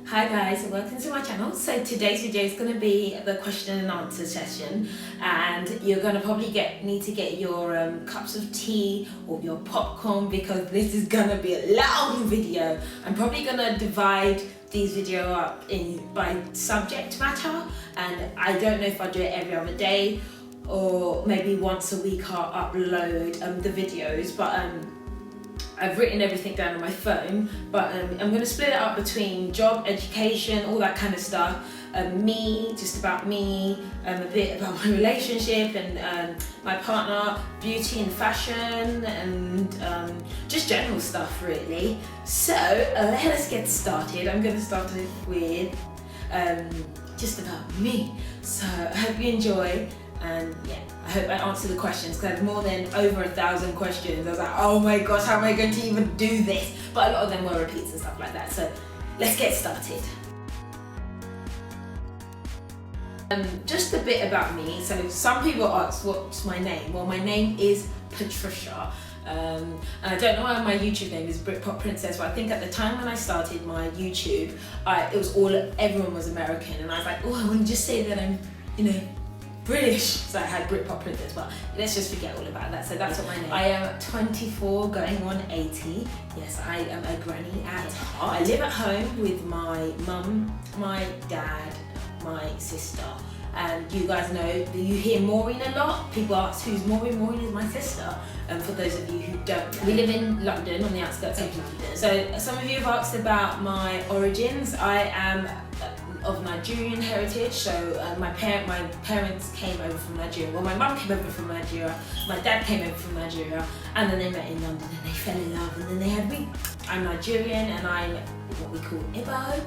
Hi guys and welcome to my channel. So today's video is going to be the question and answer session, and you're going to probably need to get your cups of tea or your popcorn because this is going to be a long video. I'm probably going to divide these videos up by subject matter, and I don't know if I'll do it every other day or maybe once a week I'll upload the videos, but I've written everything down on my phone, but I'm going to split it up between job, education, all that kind of stuff, just about me, a bit about my relationship and my partner, beauty and fashion, and just general stuff really. So let us get started. I'm going to start off with just about me. So I hope you enjoy. And yeah, I hope I answer the questions because I had more than over 1,000 questions. I was like, oh my gosh, how am I going to even do this? But a lot of them were repeats and stuff like that. So let's get started. Just a bit about me. So some people ask, what's my name? Well, my name is Patricia. And I don't know why my YouTube name is Britpop Princess, but I think at the time when I started my YouTube, everyone was American, and I was like, oh, I want to just say that I'm, British, so I had Britpop Princess, but let's just forget all about that. So that's what my name is. I am 24 going on 80. Yes, I am a granny at heart. I live at home with my mum, my dad, my sister. And you guys know, you hear Maureen a lot. People ask who's Maureen. Maureen is my sister. For those of you who don't know. We live in London, on the outskirts of London. So some of you have asked about my origins. I am of Nigerian heritage, so my parents came over from Nigeria. Well, my mum came over from Nigeria, my dad came over from Nigeria, and then they met in London and they fell in love, and then they had me. I'm Nigerian and I'm what we call Igbo,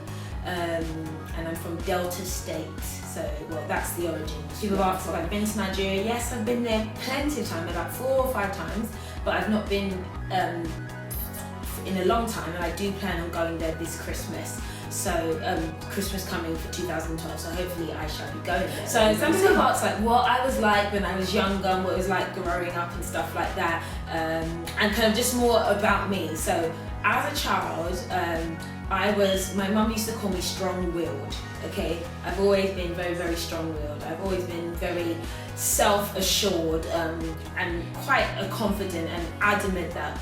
and I'm from Delta State, so well, that's the origin. People ask if I've been to Nigeria. Yes, I've been there plenty of times, about 4 or 5 times, but I've not been in a long time, and I do plan on going there this Christmas. So Christmas coming for 2012, so hopefully I shall be going there. So some people ask like what I was like when I was younger, what it was like growing up and stuff like that, and kind of just more about me. So as a child, my mum used to call me strong-willed, okay? I've always been very, very strong-willed. I've always been very self-assured and quite confident and adamant that,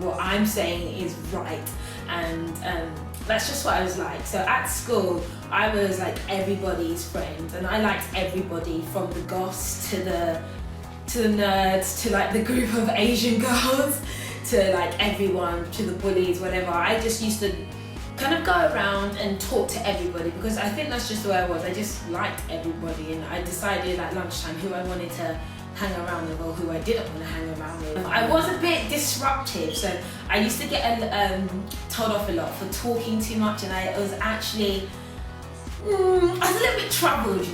what I'm saying is right. And that's just what I was like. So at school, I was like everybody's friend, and I liked everybody from the goths to the nerds to like the group of Asian girls to like everyone, to the bullies, whatever. I just used to kind of go around and talk to everybody because I think that's just the way I was. I just liked everybody, and I decided at lunchtime who I wanted to hang around with or who I didn't want to hang around with. I was a bit disruptive, so I used to get told off a lot for talking too much, and I was actually I was a little bit troubled,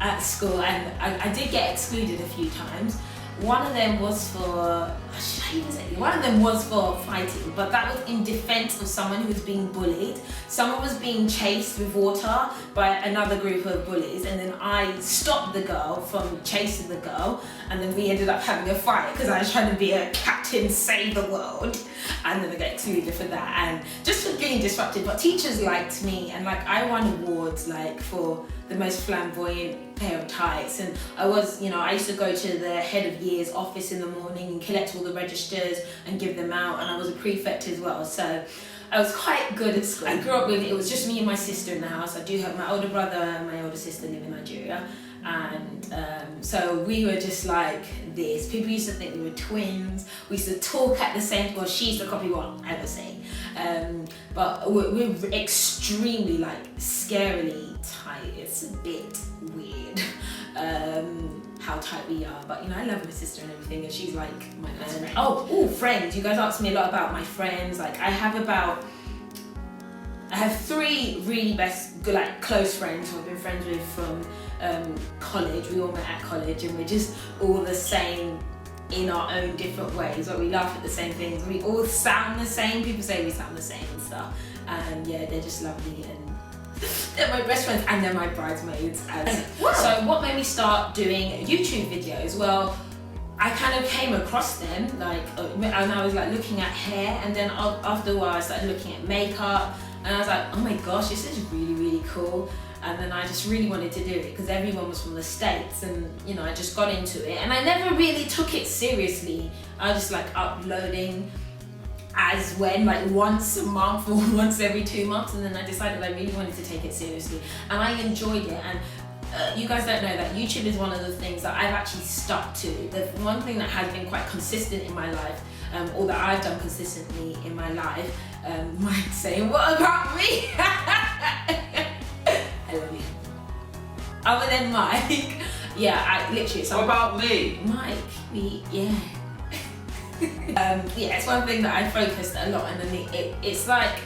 at school, and I did get excluded a few times. One of them was for fighting, but that was in defense of someone who was being bullied. Someone was being chased with water by another group of bullies, and then I stopped the girl from chasing the girl, and then we ended up having a fight because I was trying to be a captain, save the world, and then I got excluded for that, and just for being disruptive. But teachers liked me, and like I won awards like for the most flamboyant pair of tights, and I used to go to the head of year's office in the morning and collect all the registers and give them out, and I was a prefect as well, so I was quite good at school. I grew up it was just me and my sister in the house. I do have my older brother and my older sister live in Nigeria, and so we were just like this. People used to think we were twins. We used to talk at the same time. Well, she used to copy what I was saying, but we're extremely like scarily tight. It's a bit weird how tight we are, but I love my sister and everything, and she's like my best friend. Friends. You guys ask me a lot about my friends. Like I have 3 really close friends who I've been friends with from college. We all met at college, and we're just all the same in our own different ways, but we laugh at the same things. We all sound the same. People say we sound the same and stuff, and yeah, they're just lovely, and they're my best friends, and they're my bridesmaids. So what made me start doing YouTube videos? Well, I kind of came across them, and I was like looking at hair, and then after a while I started looking at makeup, And I was like, oh my gosh, this is really, really cool. And then I just really wanted to do it because everyone was from the States, and you know, I just got into it. And I never really took it seriously. I was just like uploading as when, like once a month or once every 2 months. And then I decided I really wanted to take it seriously. And I enjoyed it. And you guys don't know that YouTube is one of the things that I've actually stuck to. The one thing that has been quite consistent in my life, or that I've done consistently in my life, Mike saying, what about me? I love you. Other than Mike, yeah, I literally. What about me? Mike, yeah. Yeah, it's one thing that I focused a lot, and then it's like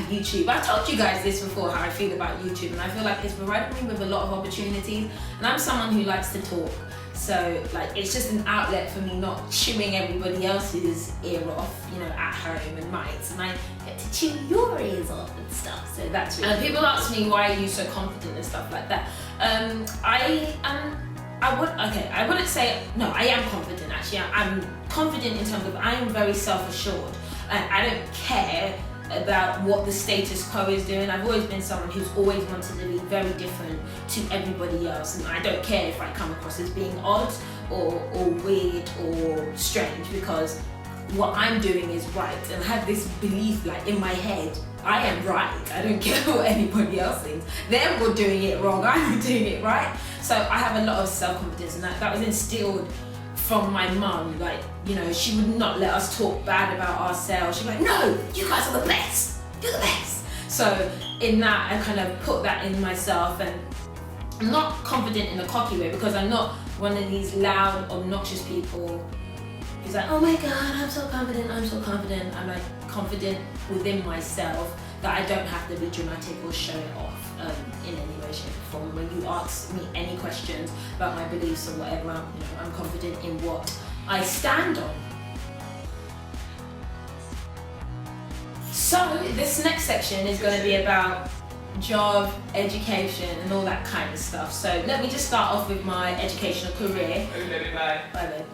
YouTube. I've told you guys this before, how I feel about YouTube, and I feel like it's provided me with a lot of opportunities, and I'm someone who likes to talk. So like, it's just an outlet for me, not chewing everybody else's ear off, you know, at home and mics, and I get to chew your ears off and stuff. So that's really people ask me why are you so confident and stuff like that. I wouldn't say, no, I am confident actually. I'm confident in terms of I am very self-assured, and I don't care about what the status quo is doing. I've always been someone who's always wanted to be very different to everybody else, and I don't care if I come across as being odd or weird or strange, because what I'm doing is right, and I have this belief like in my head, I am right. I don't care what anybody else thinks. They're all doing it wrong, I'm doing it right. So I have a lot of self-confidence, and that was instilled from my mum. Like, you know, she would not let us talk bad about ourselves. She'd be like, no, you guys are the best, you're the best. So in that, I kind of put that in myself, and I'm not confident in a cocky way, because I'm not one of these loud, obnoxious people who's like, oh my God, I'm so confident, I'm so confident. I'm like confident within myself that I don't have to be dramatic or show it off in any way, shape or form. When you ask me any questions about my beliefs or whatever, I'm confident in what I stand on. So this next section is going to be about job, education, and all that kind of stuff. So let me just start off with my educational career. Bye. Bye, babe.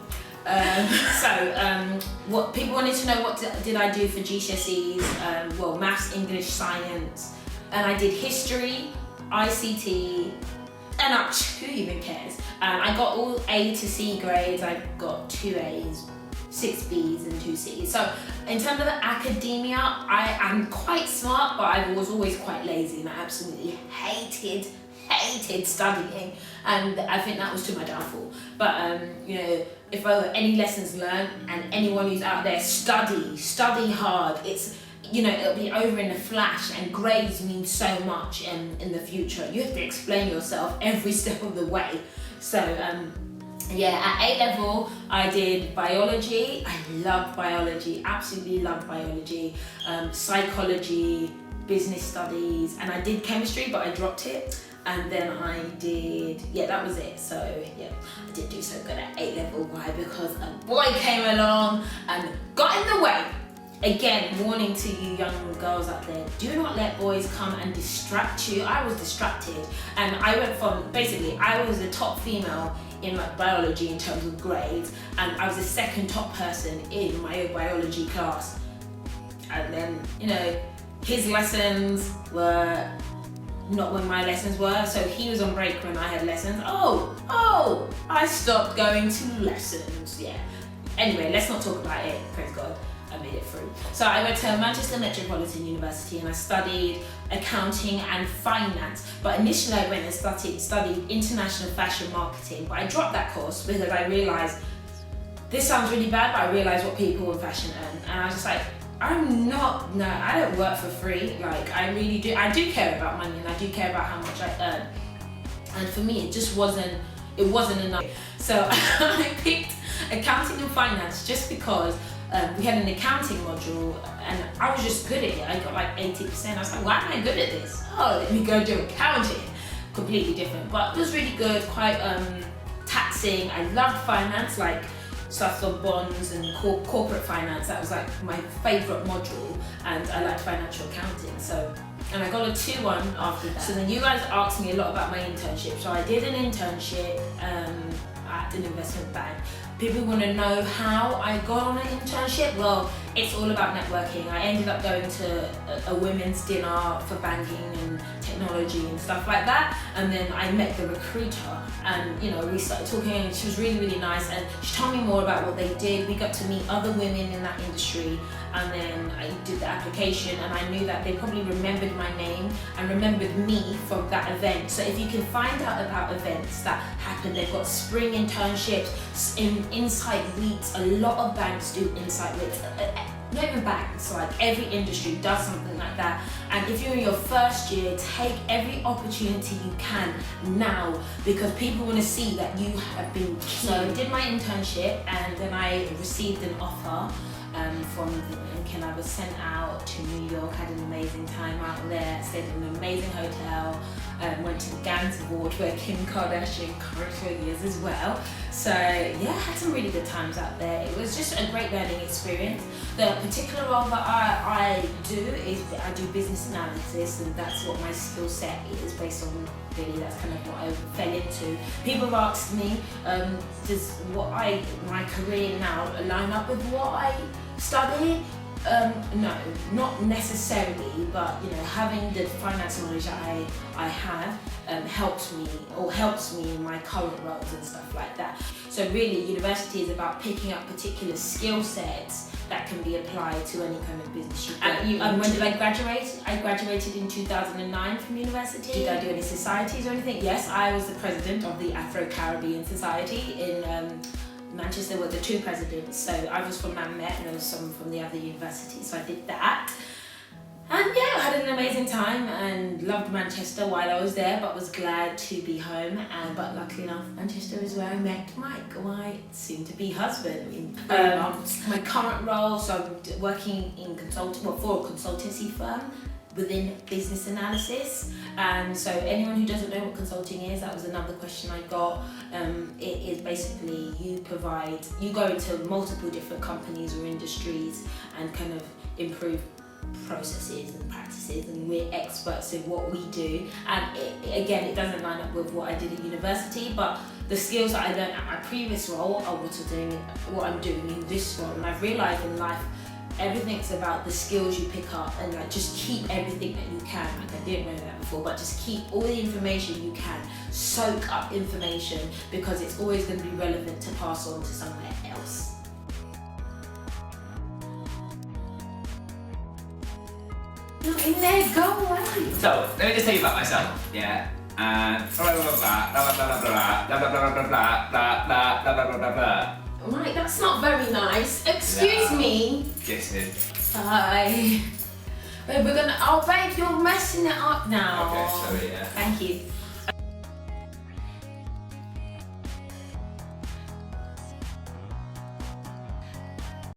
What people wanted to know, what did I do for GCSEs? Well, maths, English, science, and I did history, ICT, and who even cares? I got all A to C grades. I got 2 A's, 6 B's, and 2 C's. So in terms of the academia, I am quite smart, but I was always quite lazy, and I absolutely hated studying, and I think that was to my downfall. But you know, if I were any lessons learned, and anyone who's out there, study hard. It's, you know, it'll be over in a flash, and grades mean so much in the future. You have to explain yourself every step of the way. So yeah, at A level I did biology. I loved biology, absolutely loved biology. Psychology, business studies, and I did chemistry, but I dropped it. And then I did, yeah, that was it. So yeah, I didn't do so good at A level. Why? Because a boy came along and got in the way. Again, warning to you young girls out there, do not let boys come and distract you. I was distracted, and I went from, basically, I was the top female in my biology in terms of grades, and I was the second top person in my biology class. And then, you know, his lessons were not when my lessons were, so he was on break when I had lessons. Oh, I stopped going to lessons, yeah. Anyway, let's not talk about it, praise God, I made it through. So I went to Manchester Metropolitan University, and I studied accounting and finance, but initially I went and studied international fashion marketing, but I dropped that course because I realised, this sounds really bad, but I realised what people in fashion earn, and I was just like, I don't work for free. Like, I really do. I do care about money, and I do care about how much I earn. And for me, it wasn't enough. So I picked accounting and finance just because we had an accounting module, and I was just good at it. I got like 80%. I was like, why am I good at this? Oh, let me go do accounting. Completely different, but it was really good, quite taxing. I loved finance, like stuff on bonds and corporate finance. That was like my favourite module, and I liked financial accounting. So, and I got a 2-1 after that. So then you guys asked me a lot about my internship. So I did an internship at an investment bank. People want to know how I got on an internship. Well, it's all about networking. I ended up going to a women's dinner for banking and technology and stuff like that, and then I met the recruiter, and you know, we started talking, and she was really, really nice, and she told me more about what they did. We got to meet other women in that industry, and then I did the application, and I knew that they probably remembered my name and remembered me from that event. So if you can find out about events that happen, they've got spring internships, insight weeks, a lot of banks do insight weeks, not even banks, like every industry does something like that. And if you're in your first year, take every opportunity you can now, because people want to see that you have been keen. So I did my internship, and then I received an offer from Lincoln. I was sent out to New York, had an amazing time out there, stayed in an amazing hotel, went to the Gans Award where Kim Kardashian currently is as well. So yeah, I had some really good times out there. It was just a great learning experience. The particular role that I do is I do business analysis, and that's what my skill set is based on. Really, that's kind of what I fell into. People have asked me, does my career now line up with what I study? No, not necessarily, but you know, having the finance knowledge that I have helps me in my current roles and stuff like that. So really, university is about picking up particular skill sets that can be applied to any kind of business you go. When did I graduate? I graduated in 2009 from university. Did I do any societies or anything? Yes, I was the president of the Afro-Caribbean Society in Manchester. Were the two presidents. So I was from Met, and there was someone from the other university. So I did that. And yeah, I had an amazing time and loved Manchester while I was there, but was glad to be home. But luckily enough, Manchester is where I met Mike, my soon-to-be husband, in 3 months. My current role, so I'm working in for a consultancy firm within business analysis. And so anyone who doesn't know what consulting is, that was another question I got. It is basically you go into multiple different companies or industries and kind of improve processes and practices, and we're experts in what we do. And it doesn't line up with what I did at university, but the skills that I learned at my previous role are what I'm doing in this role. And I've realised in life, everything's about the skills you pick up, and like just keep everything that you can. Like I didn't know that before, but just keep all the information you can. Soak up information, because it's always going to be relevant to pass on to somewhere else. In there, go away. So let me just tell you about myself. Yeah. And blah blah blah blah blah blah blah blah blah blah blah blah blah blah blah blah. Right, that's not very nice. Excuse me. Yes, it is. Bye. Babe, babe, you're messing it up now. Okay, sorry, yeah. Thank you.